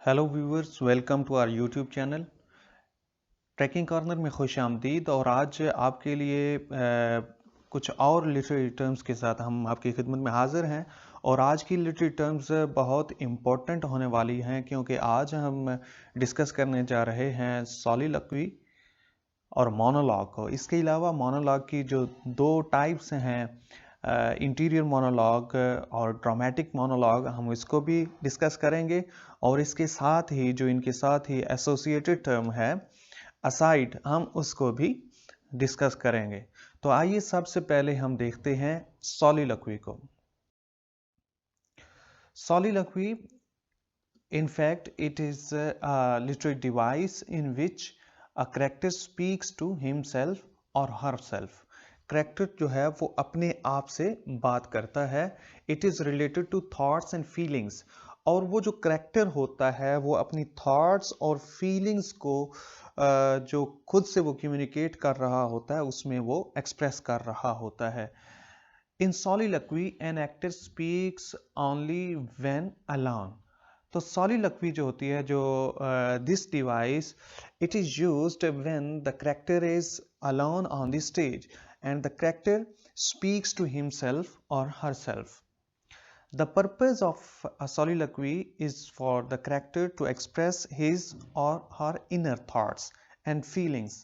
Hello viewers, welcome to our YouTube channel trekking corner में खुश आमदीद। और आज आपके लिए कुछ और लिटरेरी टर्म्स के साथ हम आपकी खिदमत में हाजिर हैं। और आज की लिटरेरी टर्म्स बहुत इम्पोर्टेंट होने वाली हैं क्योंकि आज हम डिस्कस करने जा रहे हैं सॉलिलॉक्वी और मोनोलॉग को। इसके अलावा मोनोलॉग की जो दो टाइप्स हैं, इंटीरियर मोनोलॉग और ड्रामेटिक मोनोलॉग, हम इसको भी डिस्कस करेंगे। और इसके साथ ही जो इनके साथ ही एसोसिएटेड टर्म है असाइड, हम उसको भी डिस्कस करेंगे। तो आइए सबसे पहले हम देखते हैं सॉलिलॉक्वी को। सॉलिलॉक्वी, in fact, it is a literary device in which a character speaks to himself or herself. Character जो है वो अपने आप से बात करता है। It is related to thoughts and feelings. और वो जो करेक्टर होता है वो अपनी थॉट्स और फीलिंग्स को जो खुद से वो कम्युनिकेट कर रहा होता है उसमें वो एक्सप्रेस कर रहा होता है। इन soliloquy an actor speaks only when alone. तो soliloquy जो होती है, जो this device, it is used when the character is alone on the stage and the character speaks to himself or herself. The purpose of a soliloquy is for the character to express his or her inner thoughts and feelings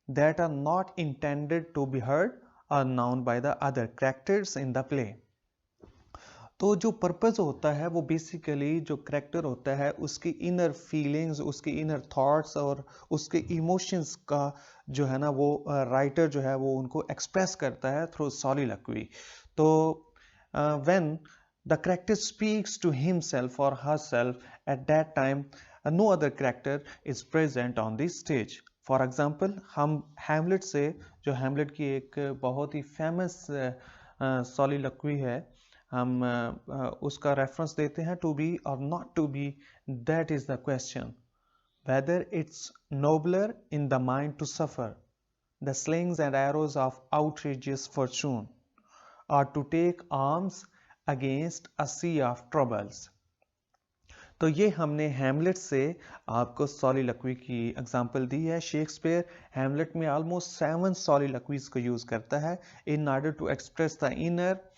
that are not intended to be heard or known by the other characters in the play. तो जो purpose होता है वो basically जो character होता है उसकी inner feelings, उसकी इनर थॉट्स और उसके इमोशंस का जो है ना वो राइटर जो है वो उनको एक्सप्रेस करता है थ्रू सॉलिलॉक्वी। तो when the character speaks to himself और herself at that time no other character is present on the stage. For example, हम हैमलेट से, जो हैमलेट की एक बहुत ही फेमस सॉलिलॉक्वी है, हम उसका रेफरेंस देते हैं, टू बी और not to be, that is the question, whether it's nobler in the mind to suffer the slings and arrows of outrageous fortune or to take arms against a sea of troubles. तो ये हमने Hamlet से आपको सॉलिलॉक्वी की example दी है। Shakespeare Hamlet में almost 7 soliloquies को यूज करता है in order to express the inner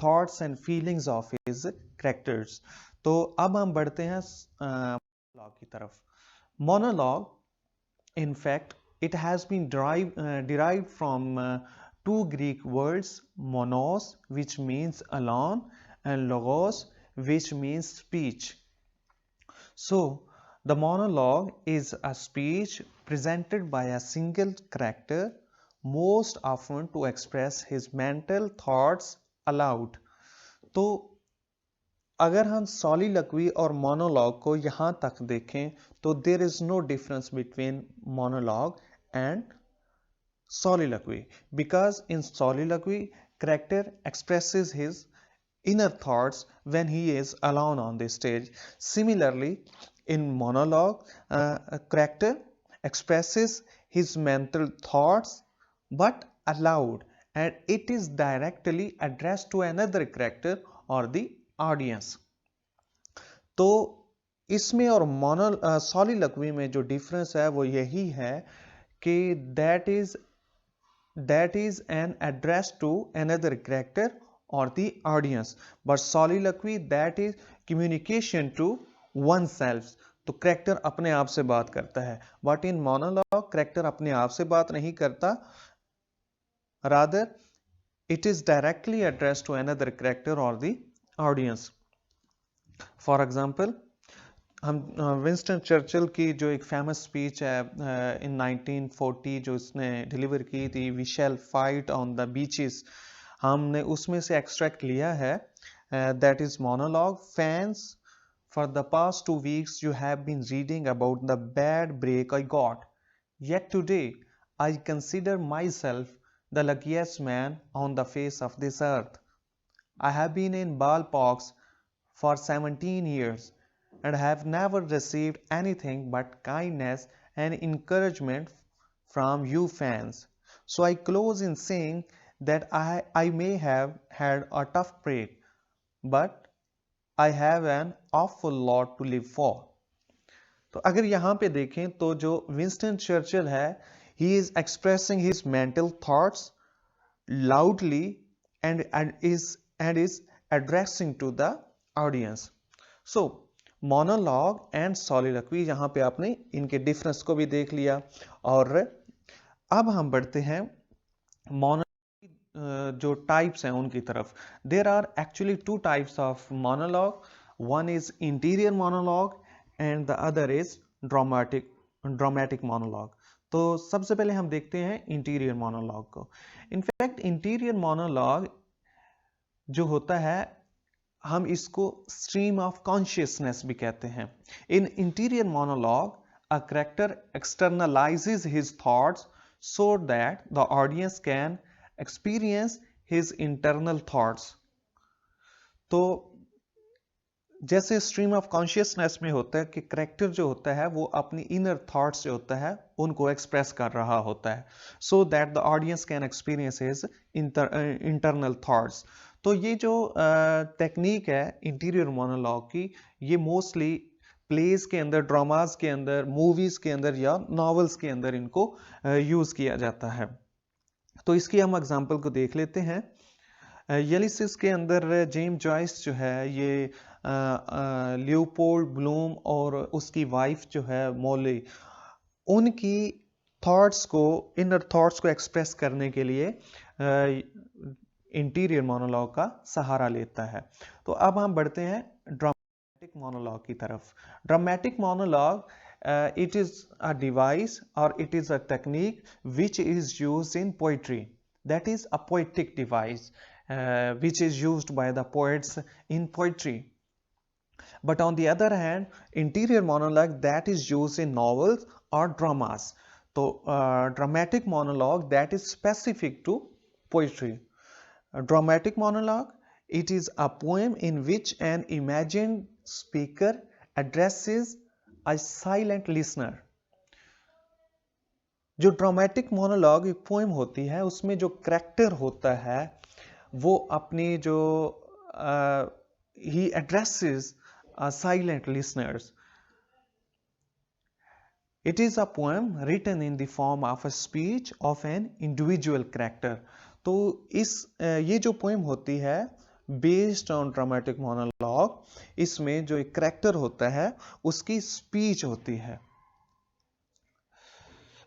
thoughts and feelings of his characters. तो अब हम बढ़ते हैं मोनोलॉग की तरफ। Monologue, in fact, it has been derived from two Greek words, monos, which means alone, and logos, which means speech. So, the monologue is a speech presented by a single character, most often to express his mental thoughts aloud. तो अगर हम सॉलिलॉक्वी और monologue को यहाँ तक देखें तो there is no difference between monologue and soliloquy, because in soliloquy character expresses his inner thoughts when he is alone on the stage. Similarly, in monologue, a character expresses his mental thoughts but aloud, and it is directly addressed to another character or the audience. तो इसमें और soliloquy में जो difference है वो यही है कि that is an address to another character or the audience, but soliloquy, that is communication to oneself. तो करेक्टर अपने आप से बात करता है, बट इन मोनोलॉग करेक्टर अपने आप से बात नहीं करता, rather it is directly addressed to another character or the audience. For example, हम विंस्टन चर्चिल की जो एक फेमस स्पीच है इन 1940 जो उसने डिलीवर की थी, we shall fight on the beaches, हमने उसमें से एक्सट्रैक्ट लिया है। That is monologue. Fans, for the past 2 weeks you have been reading about the bad break I got, yet today I consider myself the luckiest man on the face of this earth. I have been in ballparks for 17 years and have never received anything but kindness and encouragement from you fans. So I close in saying that I may have had a tough break, but I have an awful lot to live for. तो अगर यहाँ पे देखें तो जो Winston Churchill है, he is expressing his mental thoughts loudly and is addressing to the audience. So monologue and soliloquy, यहाँ पे आपने इनके डिफरेंस को भी देख लिया। और अब हम बढ़ते हैं मोनोलॉग जो टाइप्स हैं उनकी तरफ। There are actually two types of monologue, one is interior monologue and the other is dramatic monologue. तो सबसे पहले हम देखते हैं इंटीरियर मोनोलॉग को। इनफैक्ट इंटीरियर मोनोलॉग जो होता है, हम इसको स्ट्रीम ऑफ कॉन्शियसनेस भी कहते हैं। In interior monologue a character externalises his thoughts so that the audience can experience his internal thoughts. तो जैसे स्ट्रीम ऑफ कॉन्शियसनेस में होता है कि करेक्टर जो होता है वो अपनी इनर थॉट्स जो होता है उनको एक्सप्रेस कर रहा होता है, so that the audience can experience his internal thoughts. तो ये जो टेक्निक है इंटीरियर मोनोलॉग की, ये मोस्टली प्लेस के अंदर, ड्रामाज के अंदर, मूवीज के अंदर या नॉवेल्स के अंदर इनको यूज किया जाता है। तो इसकी हम एग्जांपल को देख लेते हैं। यूलिसिस के अंदर जेम्स जॉयस जो है ये लियोपोल्ड ब्लूम और उसकी वाइफ जो है मोली, उनकी थॉट्स को, इनर थॉट्स को एक्सप्रेस करने के लिए इंटीरियर मोनोलॉग का सहारा लेता है। तो अब हम बढ़ते हैं ड्रामेटिक मोनोलॉग की तरफ। Dramatic monologue it is a device or it is a technique which is used in poetry. That is a poetic device which is used by the poets in poetry. But on the other hand, interior monologue that is used in novels or dramas. So dramatic monologue that is specific to poetry. A dramatic monologue, it is a poem in which an imagined speaker addresses a silent listener. जो dramatic monologue एक poem होती है, उसमें जो character होता है वो अपनी जो he addresses silent listeners. It is a poem written in the form of a speech of an individual character. तो इस ये जो पोएम होती है बेस्ड ऑन ड्रामेटिक मोनोलॉग, इसमें जो एक करेक्टर होता है उसकी स्पीच होती है।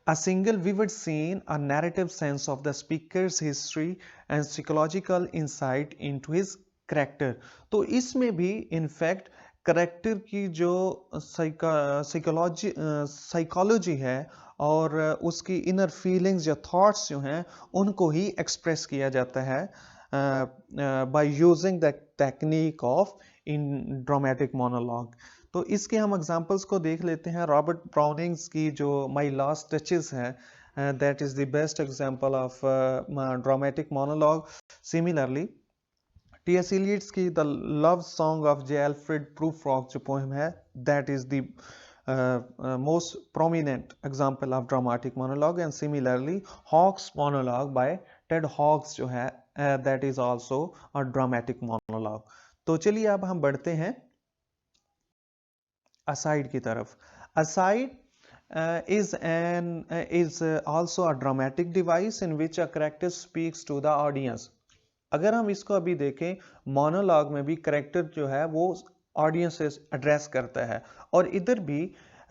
A single vivid scene, a narrative sense of the speaker's history and psychological insight into his character. तो इसमें भी इनफैक्ट करेक्टर की जो साइकोलॉजी है और उसकी इनर फीलिंग्स या थॉट्स जो हैं उनको ही एक्सप्रेस किया जाता है by using the technique of in dramatic monologue. तो इसके हम एग्जांपल्स को देख लेते हैं। रॉबर्ट ब्राउनिंग्स की जो माय लास्ट टचेस है, that is the best example of dramatic monologue. Similarly T S. Eliot's की the love song of J Alfred Prufrock जो पोएम है, that is the most prominent example of dramatic monologue. And similarly Hawks monologue by Ted Hawks जो है, that is also a dramatic monologue. तो चलिए अब हम बढ़ते हैं aside की तरफ। aside is also a dramatic device in which a character speaks to the audience. अगर हम इसको अभी देखें, मोनोलॉग में भी करेक्टर जो है वो ऑडियंस से एड्रेस करता है और इधर भी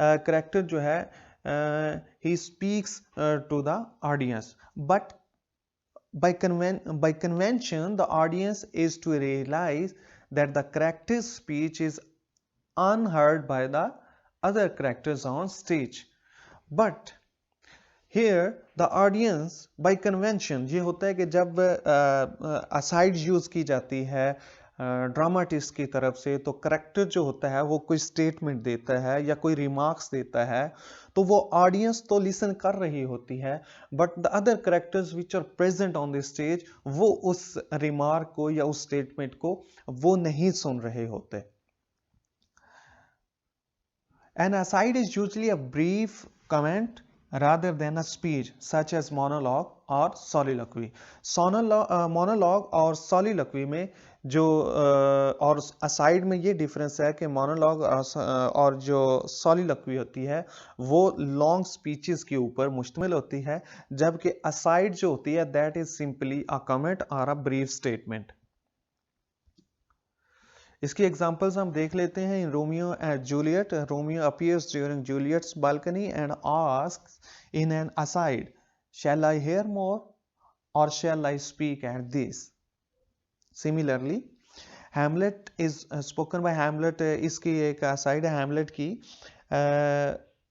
करेक्टर जो है ही speaks to the audience, but by convention the audience is to realize that the character's speech is unheard by the other characters on stage. But here the audience by convention, ये होता है कि जब aside use की जाती है dramatist की तरफ से, तो करेक्टर जो होता है वो कोई स्टेटमेंट देता है या कोई रिमार्क्स देता है, तो वो ऑडियंस तो लिसन कर रही होती है, but the other characters which are present on the stage वो उस रिमार्क को या उस स्टेटमेंट को वो नहीं सुन रहे होते। An aside is usually a brief comment rather than a speech, such as monologue or soliloquy. Monologue और soliloquy में जो और aside में ये difference है कि monologue और जो soliloquy होती है वो long speeches के ऊपर मुश्तमिल होती है, जबकि aside जो होती है that is simply a comment or a brief statement. इसकी एग्जांपल्स हम देख लेते हैं. In Romeo and Juliet, Romeo appears during Juliet's balcony and asks in an aside, shall I hear more or shall I speak at this. Similarly Hamlet is spoken by Hamlet, इसकी एक aside है Hamlet की.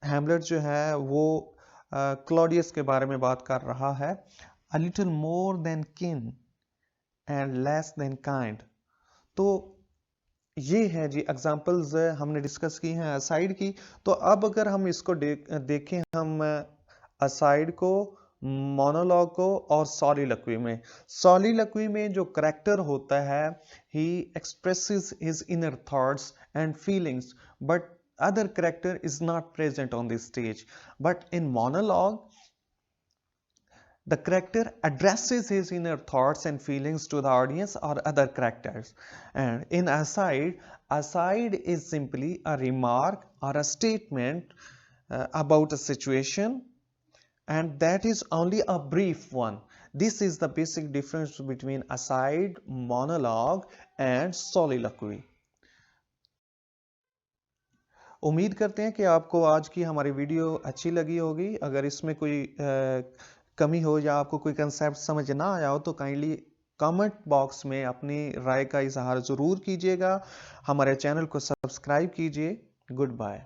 Hamlet जो है वो Claudius के बारे में बात कर रहा है. अ लिटिल मोर देन किन एंड लेस देन काइंड. तो ये है जी एग्जांपल्स हमने डिस्कस की हैं असाइड की. तो अब अगर हम इसको देखें हम असाइड को, मोनोलॉग को और सॉलिलॉक्वी में. सॉलिलॉक्वी में जो करेक्टर होता है ही expresses his inner thoughts and feelings, but other character is not present on this stage. But in monologue, the character addresses his inner thoughts and feelings to the audience or other characters. And in aside is simply a remark or a statement about a situation, and that is only a brief one. This is the basic difference between aside, monologue and soliloquy. उम्मीद करते हैं कि आपको आज की हमारी video अच्छी लगी होगी. अगर इसमें कोई कमी हो या आपको कोई कंसेप्ट समझ ना आया हो तो काइंडली कमेंट बॉक्स में अपनी राय का इजहार ज़रूर कीजिएगा. हमारे चैनल को सब्सक्राइब कीजिए. Good bye.